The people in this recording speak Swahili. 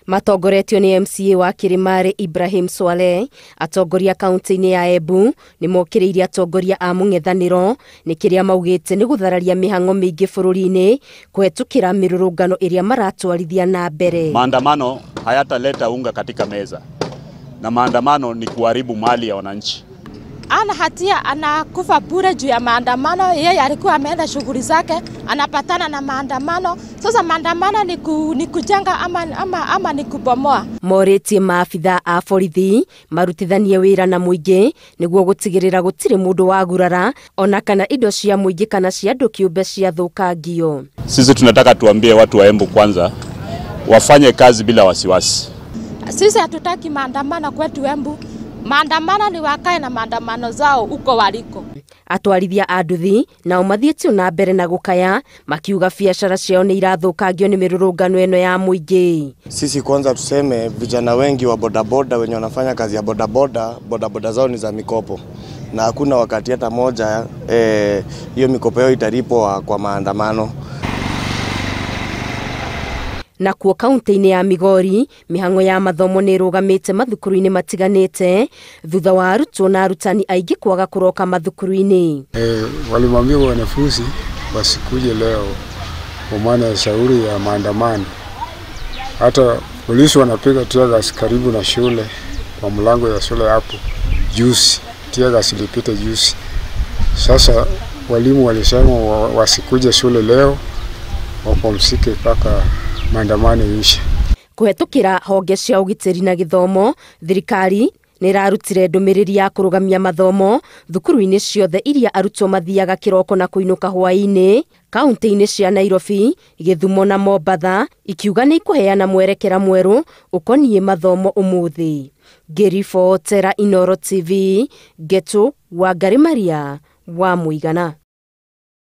Matongoretio ni MCA wa Kirimari Ibrahim Swaleh, atongoria kaunti-ini ya Embu ni mokiriire atongoria a mung'ethaniro ni kiria maugite ni guthararia mihango mingi bururi-ini kuhetukira mirurungano iria maratwarithia na mbere. Maandamano hayataleta unga katika meza, na maandamano ni kuharibu mali ya wananchi. Ana hatia anakufa bure juu ya maandamano. Yeye alikuwa ameenda shughuli zake, anapatana na maandamano. Sasa maandamano ni kujenga ama ni kubomoa. Morĩtie maabitha a borithi marutithanie wĩra na mũingĩ nĩguo gũtigĩrĩra gũtirĩ mũndũ wagurara ona kana indo cia mũingĩ kana cia andũ kĩũmbe ciathũkangio. Sisi tunataka tuambie watu wa Embu kwanza wafanye kazi bila wasiwasi. Sisi hatutaki maandamano kwetu Embu. Maandamano ni wakae na maandamano zao uko waliko. Atwarithia a nduthi nao mathiĩtio na mbere na gũkaya makiuga biacara ciao ni irathũkangio ni mirurungano eno ya mũingĩ. Sisi kwanza tuseme vijana wengi wa bodaboda wenye wanafanya kazi ya bodaboda zao ni za mikopo, na hakuna wakati hata moja hiyo mikopo yao italipwa kwa maandamano. Na kuo kaunti-ini ya Migori mihango ya mathomo ni rugamite mathukuru-ini matiganite thutha wa arutwo na arutani aingĩ kwaga kuroka mathukuru-ini. Walimwambia wanafunzi wasikuje leo kwa maana ya shauri ya maandamano. Hata polisi wanapiga teargas karibu na shule, kwa mlango ya shule hapo juzi, teargas ilipita juzi. Sasa walimu walisema wasikuje shule leo, wapumzike mpaka maandamano yishe. Kuhetukira honge cia ugitiri na githomo, thirikari ni rarutire ndumiriri ya kurugamia mathomo thukuru-ini ciothe iria arutwo mathiaga kiroko na kuinuka hwaini kaunti-ini cia Nairobi, Githumo na Mombatha, ikiuga ni ikuheana mwerekera mweru ukonie mathomo umuthi. Ngiribotera Inooro TV, Getu Wangari Maria wa Muigana.